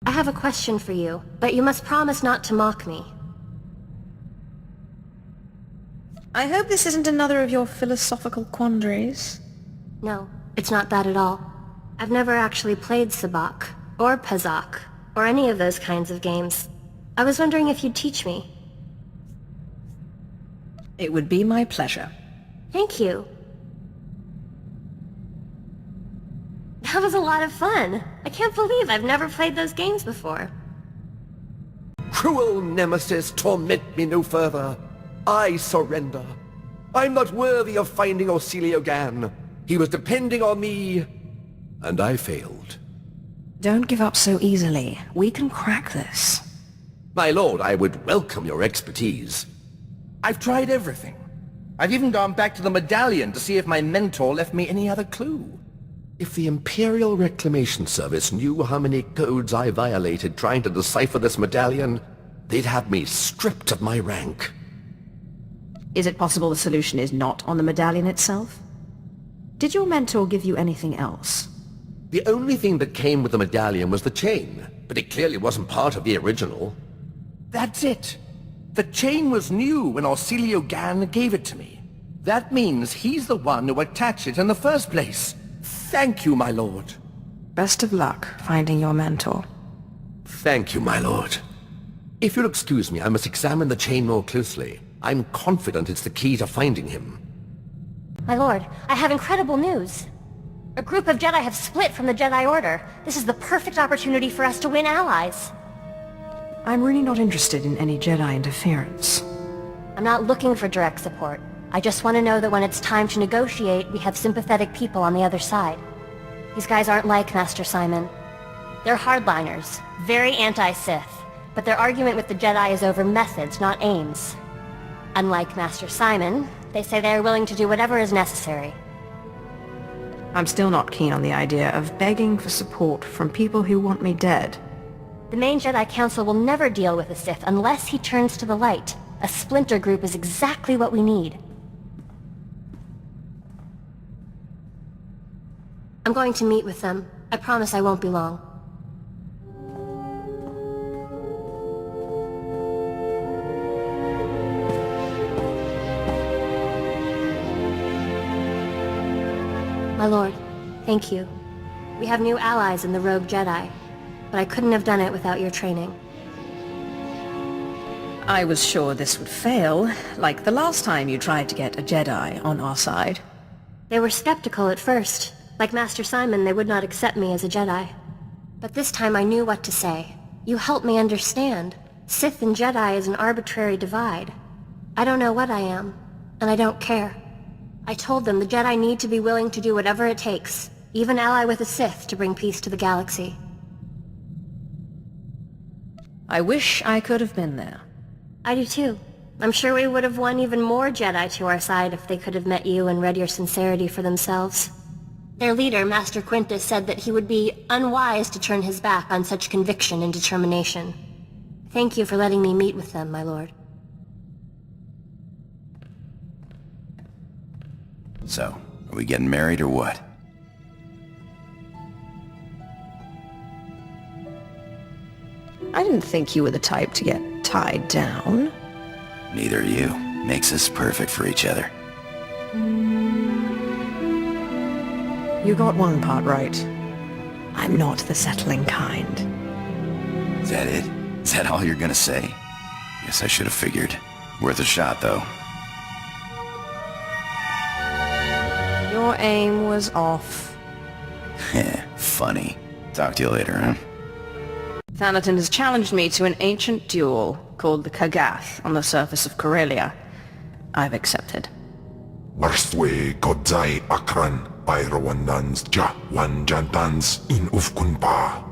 I have a question for you, but you must promise not to mock me. I hope this isn't another of your philosophical quandaries. No, it's not that at all. I've never actually played Sabacc, or Pazak, or any of those kinds of games. I was wondering if you'd teach me. It would be my pleasure. Thank you. That was a lot of fun. I can't believe I've never played those games before. Cruel nemesis, torment me no further. I surrender. I'm not worthy of finding Orsilio Gan. He was depending on me, and I failed. Don't give up so easily. We can crack this. My lord, I would welcome your expertise. I've tried everything. I've even gone back to the medallion to see if my mentor left me any other clue. If the Imperial Reclamation Service knew how many codes I violated trying to decipher this medallion, they'd have me stripped of my rank. Is it possible the solution is not on the medallion itself? Did your mentor give you anything else? The only thing that came with the medallion was the chain, but it clearly wasn't part of the original. That's it. The chain was new when Orsilio Gan gave it to me. That means he's the one who attached it in the first place. Thank you, my lord. Best of luck finding your mentor. Thank you, my lord. If you'll excuse me, I must examine the chain more closely. I'm confident it's the key to finding him. My lord, I have incredible news. A group of Jedi have split from the Jedi Order. This is the perfect opportunity for us to win allies. I'm really not interested in any Jedi interference. I'm not looking for direct support. I just want to know that when it's time to negotiate, we have sympathetic people on the other side. These guys aren't like Master Simon. They're hardliners, very anti-Sith, but their argument with the Jedi is over methods, not aims. Unlike Master Simon, they say they are willing to do whatever is necessary. I'm still not keen on the idea of begging for support from people who want me dead. The main Jedi Council will never deal with the Sith unless he turns to the light. A splinter group is exactly what we need. I'm going to meet with them. I promise I won't be long. My lord, thank you. We have new allies in the Rogue Jedi, but I couldn't have done it without your training. I was sure this would fail, like the last time you tried to get a Jedi on our side. They were skeptical at first. Like Master Simon, they would not accept me as a Jedi. But this time I knew what to say. You helped me understand. Sith and Jedi is an arbitrary divide. I don't know what I am, and I don't care. I told them the Jedi need to be willing to do whatever it takes, even ally with the Sith to bring peace to the galaxy. I wish I could have been there. I do too. I'm sure we would have won even more Jedi to our side if they could have met you and read your sincerity for themselves. Their leader, Master Quintus, said that he would be unwise to turn his back on such conviction and determination. Thank you for letting me meet with them, my lord. So, are we getting married or what? I didn't think you were the type to get tied down. Neither are you. Makes us perfect for each other. You got one part right. I'm not the settling kind. Is that it? Is that all you're gonna say? Guess I should have figured. Worth a shot, though. Your aim was off. Heh, funny. Talk to you later, huh? Thanaton has challenged me to an ancient duel called the Kaggath on the surface of Corellia. I've accepted. Marswe kodzai akran pyrawandans ja wanjantans in ufkunpa.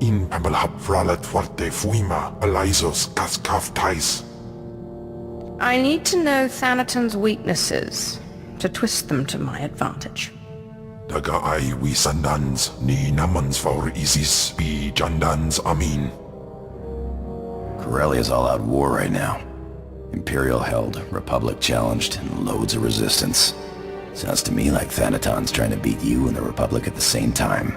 In pamalhap fralat forte fuima alaisos kaskaftais. I need to know Thanaton's weaknesses to twist them to my advantage. Daga ay wisandans ni namans for isis bi jandans amin. Corellia's all-out war right now. Imperial held, Republic challenged, and loads of resistance. Sounds to me like Thanaton's trying to beat you and the Republic at the same time.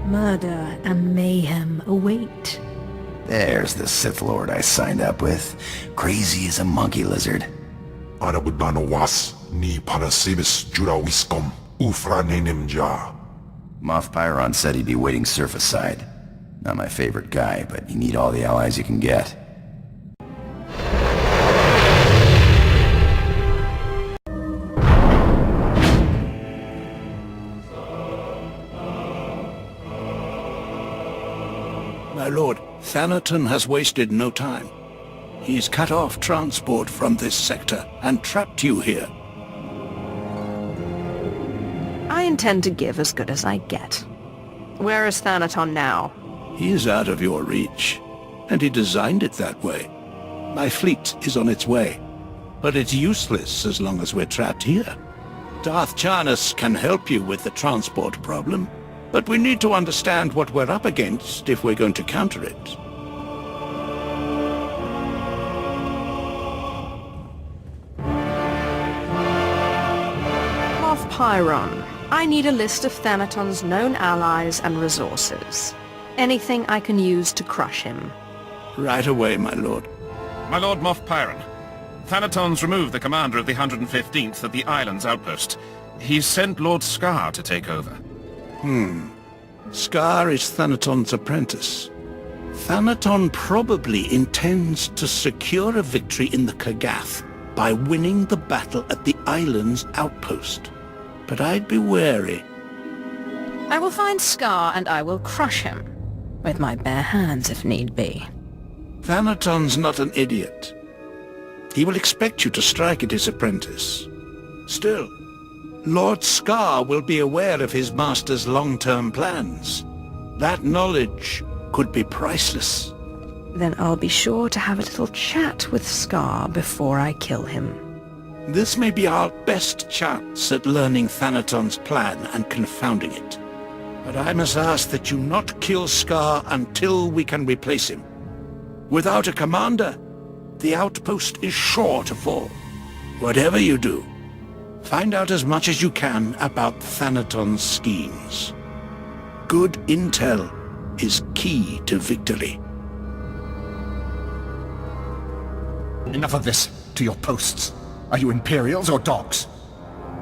Murder and mayhem await. There's the Sith Lord I signed up with. Crazy as a monkey lizard. Anabudano was ni parasibis jurawiskom ufranenemja. Moff Pyron said he'd be waiting surface side. Not my favorite guy, but you need all the allies you can get. My lord, Thanaton has wasted no time. He's cut off transport from this sector and trapped you here. I intend to give as good as I get. Where is Thanaton now? He is out of your reach, and he designed it that way. My fleet is on its way, but it's useless as long as we're trapped here. Darth Charnas can help you with the transport problem, but we need to understand what we're up against if we're going to counter it. Moff Pyron, I need a list of Thanaton's known allies and resources. Anything I can use to crush him. Right away, my lord. My lord Moff Pyron, Thanaton's removed the commander of the 115th at the island's outpost. He's sent Lord Scar to take over. Scar is Thanaton's apprentice. Thanaton probably intends to secure a victory in the Kaggath by winning the battle at the island's outpost. But I'd be wary. I will find Scar and I will crush him. With my bare hands if need be. Thanaton's not an idiot. He will expect you to strike at his apprentice. Still, Lord Scar will be aware of his master's long-term plans. That knowledge could be priceless. Then I'll be sure to have a little chat with Scar before I kill him. This may be our best chance at learning Thanaton's plan and confounding it. But I must ask that you not kill Scar until we can replace him. Without a commander, the outpost is sure to fall. Whatever you do, find out as much as you can about Thanaton's schemes. Good intel is key to victory. Enough of this. To your posts. Are you Imperials or dogs?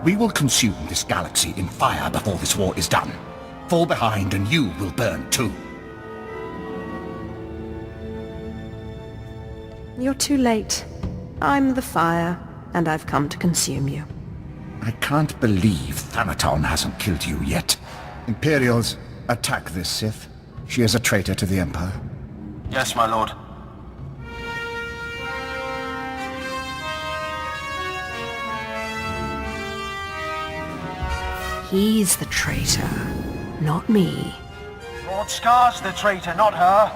We will consume this galaxy in fire before this war is done. Fall behind and you will burn too. You're too late. I'm the fire, and I've come to consume you. I can't believe Thanaton hasn't killed you yet. Imperials, attack this Sith. She is a traitor to the Empire. Yes, my lord. He's the traitor, not me. Lord Scar's the traitor, not her.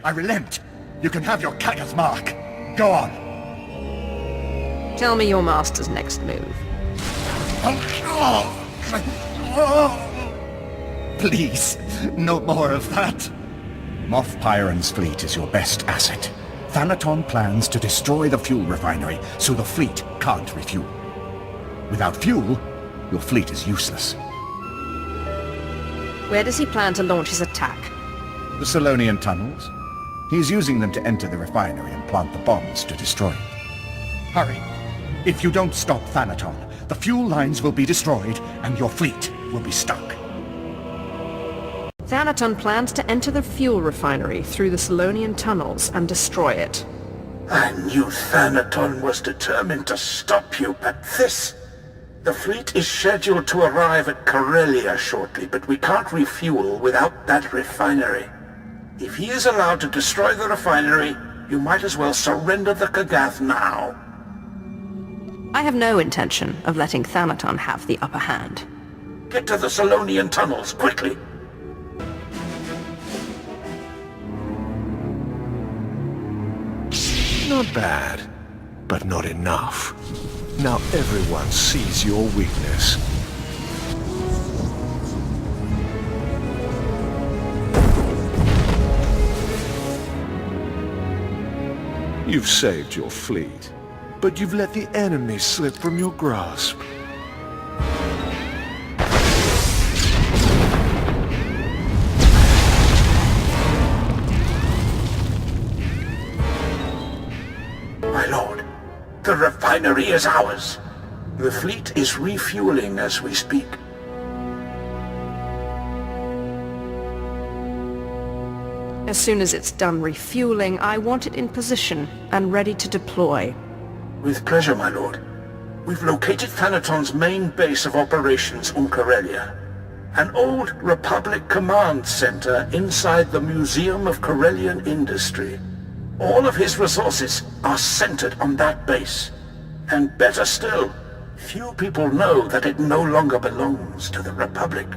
I relent. You can have your Kaggath mark. Go on. Tell me your master's next move. Please, no more of that. Moff Pyron's fleet is your best asset. Thanaton plans to destroy the fuel refinery, so the fleet can't refuel. Without fuel, your fleet is useless. Where does he plan to launch his attack? The Solonian tunnels? He's using them to enter the refinery and plant the bombs to destroy it. Hurry! If you don't stop Thanaton, the fuel lines will be destroyed and your fleet will be stuck. Thanaton plans to enter the fuel refinery through the Solonian tunnels and destroy it. I knew Thanaton was determined to stop you, but this... The fleet is scheduled to arrive at Corellia shortly, but we can't refuel without that refinery. If he is allowed to destroy the refinery, you might as well surrender the Kaggath now. I have no intention of letting Thanaton have the upper hand. Get to the Solonian tunnels, quickly! Not bad, but not enough. Now everyone sees your weakness. You've saved your fleet, but you've let the enemy slip from your grasp. My lord, the refinery is ours. The fleet is refueling as we speak. As soon as it's done refueling, I want it in position and ready to deploy. With pleasure, my lord. We've located Thanaton's main base of operations on Corellia. An old Republic command center inside the Museum of Corellian Industry. All of his resources are centered on that base. And better still, few people know that it no longer belongs to the Republic.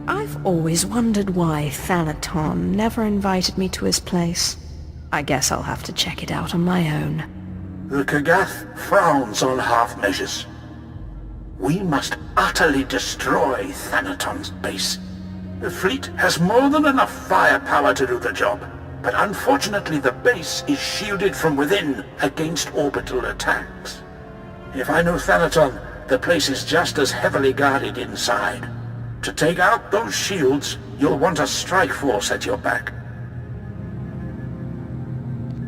I've always wondered why Thanaton never invited me to his place. I guess I'll have to check it out on my own. The Kaggath frowns on half measures. We must utterly destroy Thanaton's base. The fleet has more than enough firepower to do the job, but unfortunately the base is shielded from within against orbital attacks. If I know Thanaton, the place is just as heavily guarded inside. To take out those shields, you'll want a strike force at your back.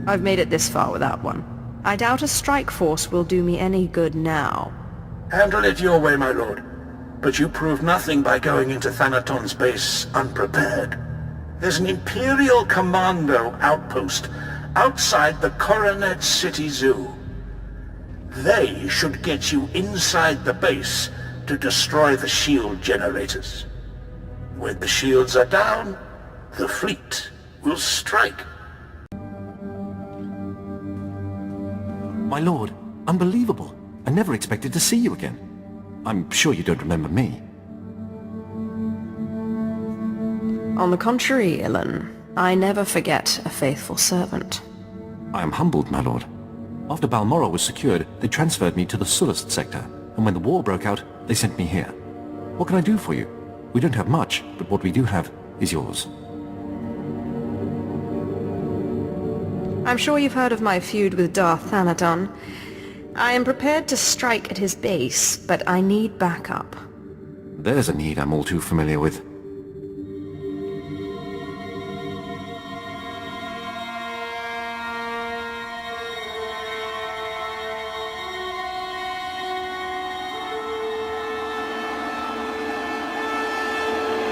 I've made it this far without one. I doubt a strike force will do me any good now. Handle it your way, my lord. But you prove nothing by going into Thanaton's base unprepared. There's an Imperial Commando outpost outside the Coronet City Zoo. They should get you inside the base to destroy the shield generators. When the shields are down, the fleet will strike. My lord, unbelievable. I never expected to see you again. I'm sure you don't remember me. On the contrary, Ilan, I never forget a faithful servant. I am humbled, my lord. After Balmoral was secured, they transferred me to the Sullust sector, and when the war broke out, they sent me here. What can I do for you? We don't have much, but what we do have is yours. I'm sure you've heard of my feud with Darth Thanaton. I am prepared to strike at his base, but I need backup. There's a need I'm all too familiar with.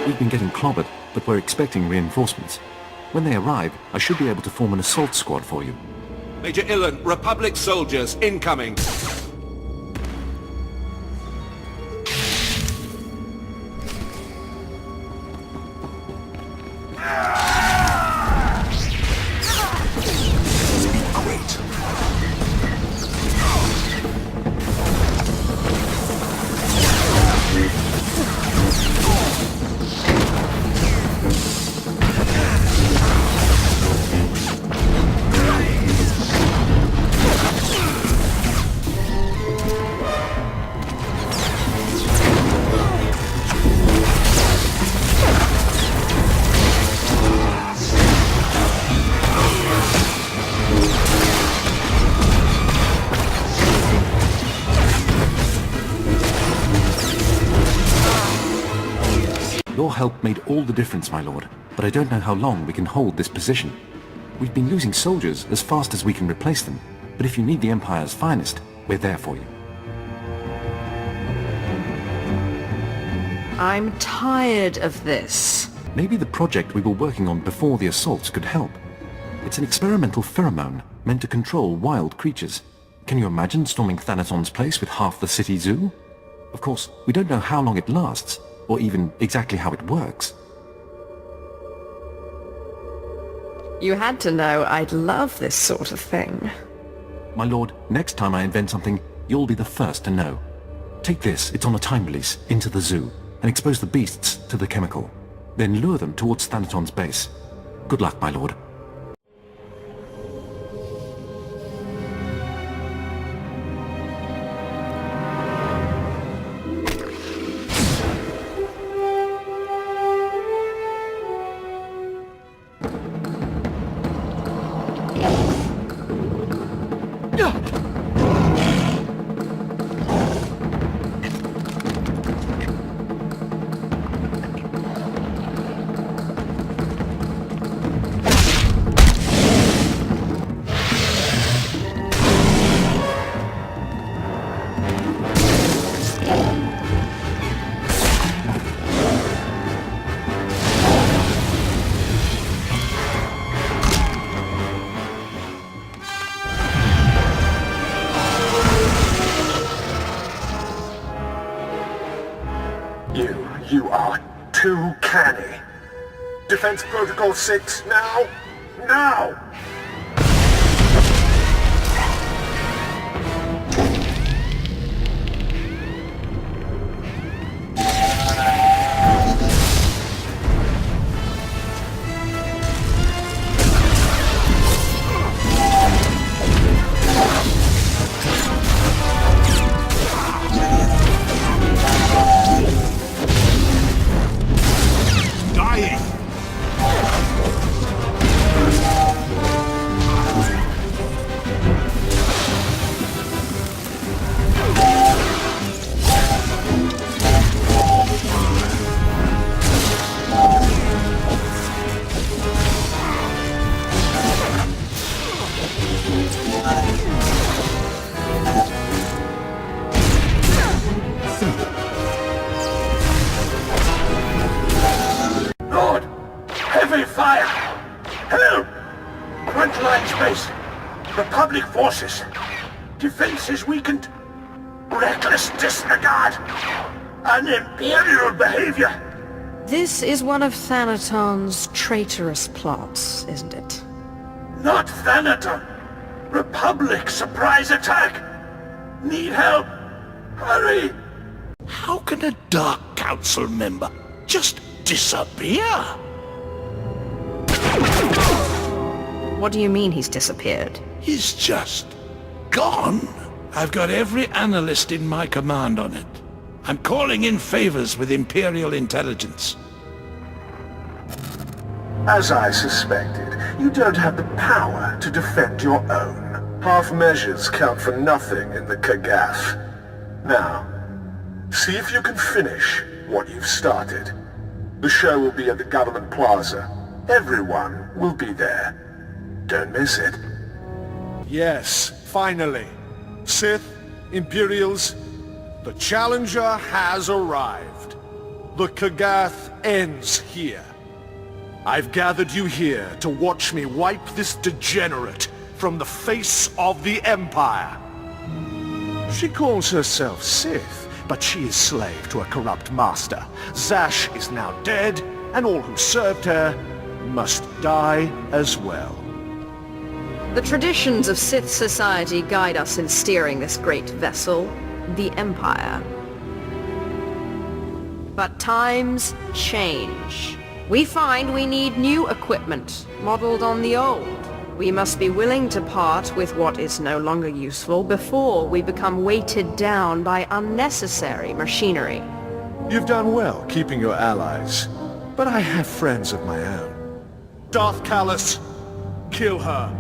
We've been getting clobbered, but we're expecting reinforcements. When they arrive, I should be able to form an assault squad for you. Major Ilan, Republic soldiers incoming. Your help made all the difference, my lord, but I don't know how long we can hold this position. We've been losing soldiers as fast as we can replace them, but if you need the Empire's finest, we're there for you. I'm tired of this. Maybe the project we were working on before the assaults could help. It's an experimental pheromone meant to control wild creatures. Can you imagine storming Thanaton's place with half the city zoo? Of course, we don't know how long it lasts, or even exactly how it works. You had to know I'd love this sort of thing. My lord, next time I invent something, you'll be the first to know. Take this, it's on a time release, into the zoo, and expose the beasts to the chemical. Then lure them towards Thanaton's base. Good luck, my lord. You are too canny. Defense Protocol 6, now! Now! Republic forces. Defenses weakened. Reckless disregard. An Imperial behavior. This is one of Thanaton's traitorous plots, isn't it? Not Thanaton. Republic surprise attack. Need help. Hurry. How can a Dark Council member just disappear? What do you mean he's disappeared? He's just gone. I've got every analyst in my command on it. I'm calling in favors with Imperial intelligence. As I suspected, you don't have the power to defend your own. Half measures count for nothing in the Kaggath. Now, see if you can finish what you've started. The show will be at the Government Plaza. Everyone will be there. Don't miss it. Yes, finally. Sith, Imperials, the Challenger has arrived. The Kaggath ends here. I've gathered you here to watch me wipe this degenerate from the face of the Empire. She calls herself Sith, but she is slave to a corrupt master. Zash is now dead, and all who served her must die as well. The traditions of Sith society guide us in steering this great vessel, the Empire. But times change. We find we need new equipment, modeled on the old. We must be willing to part with what is no longer useful before we become weighted down by unnecessary machinery. You've done well keeping your allies, but I have friends of my own. Darth Callus, kill her.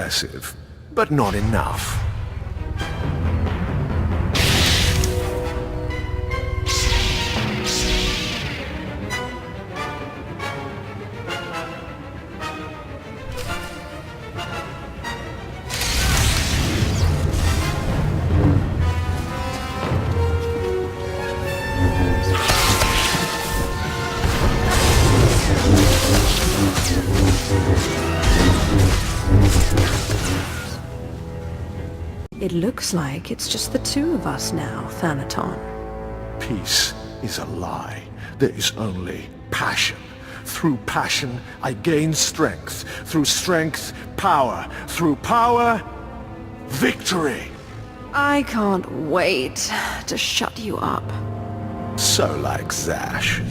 impressive, but not enough. It looks like it's just the two of us now, Thanaton. Peace is a lie. There is only passion. Through passion, I gain strength. Through strength, power. Through power, victory. I can't wait to shut you up. So like Zash.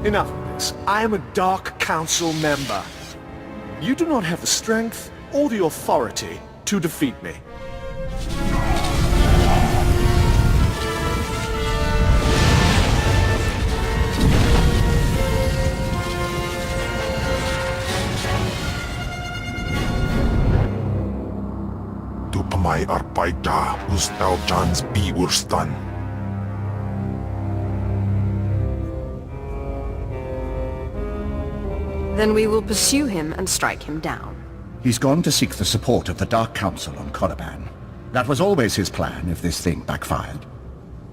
Enough of this. I am a Dark Council member. You do not have the strength or the authority to defeat me. Tupamai arpaita ustau chans biurstan. Then we will pursue him and strike him down. He's gone to seek the support of the Dark Council on Korriban. That was always his plan if this thing backfired.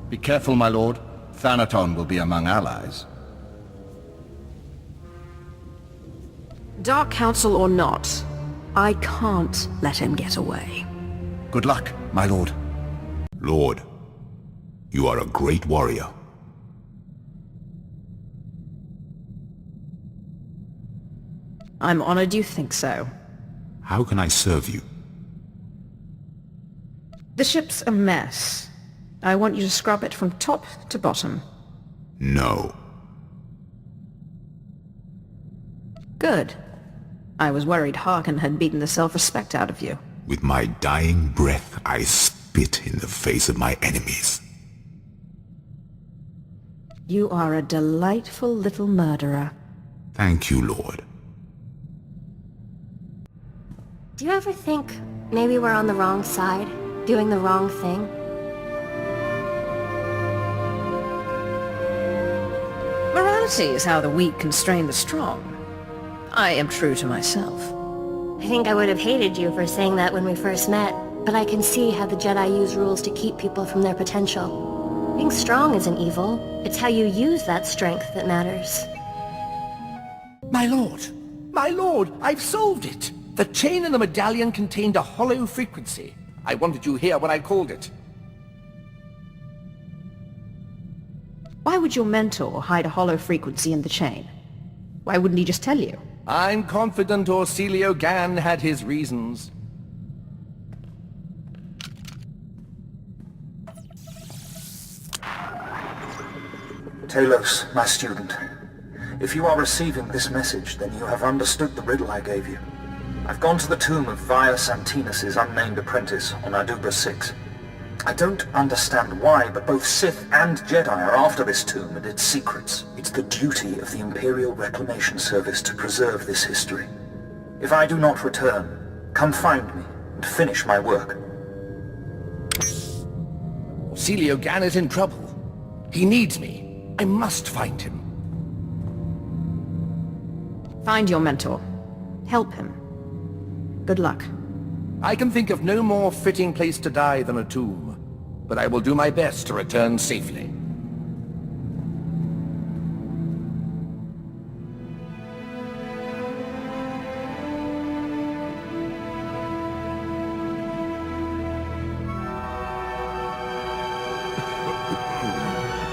Be careful, my lord. Thanaton will be among allies. Dark Council or not, I can't let him get away. Good luck, my lord. Lord, you are a great warrior. I'm honored you think so. How can I serve you? The ship's a mess. I want you to scrub it from top to bottom. No. Good. I was worried Harkin had beaten the self-respect out of you. With my dying breath, I spit in the face of my enemies. You are a delightful little murderer. Thank you, Lord. Do you ever think maybe we're on the wrong side, doing the wrong thing? Morality is how the weak constrain the strong. I am true to myself. I think I would have hated you for saying that when we first met, but I can see how the Jedi use rules to keep people from their potential. Being strong isn't evil. It's how you use that strength that matters. My lord! My lord! I've solved it! The chain in the medallion contained a hollow frequency. I wanted you here when I called it. Why would your mentor hide a hollow frequency in the chain? Why wouldn't he just tell you? I'm confident Orsilio Gan had his reasons. Talos, my student. If you are receiving this message, then you have understood the riddle I gave you. I've gone to the tomb of Via Santinus' unnamed apprentice on Adubra 6. I don't understand why, but both Sith and Jedi are after this tomb and its secrets. It's the duty of the Imperial Reclamation Service to preserve this history. If I do not return, come find me and finish my work. Orsilio Gan is in trouble. He needs me. I must find him. Find your mentor. Help him. Good luck. I can think of no more fitting place to die than a tomb, but I will do my best to return safely.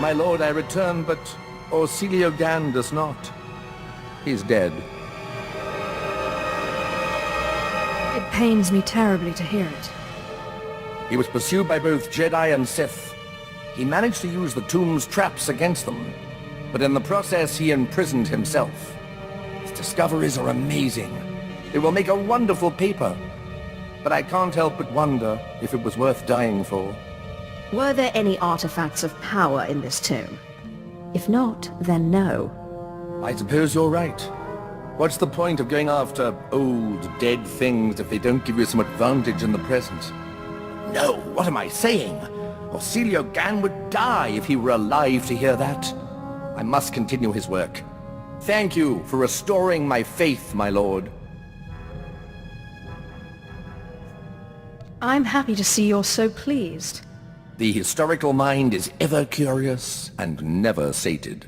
My lord, I return, but Orsilio Gan does not. He's dead. It pains me terribly to hear it. He was pursued by both Jedi and Sith. He managed to use the tomb's traps against them, but in the process he imprisoned himself. His discoveries are amazing. They will make a wonderful paper. But I can't help but wonder if it was worth dying for. Were there any artifacts of power in this tomb? If not, then no. I suppose you're right. What's the point of going after old, dead things if they don't give you some advantage in the present? No, what am I saying? Orsilio Gan would die if he were alive to hear that. I must continue his work. Thank you for restoring my faith, my lord. I'm happy to see you're so pleased. The historical mind is ever curious and never sated.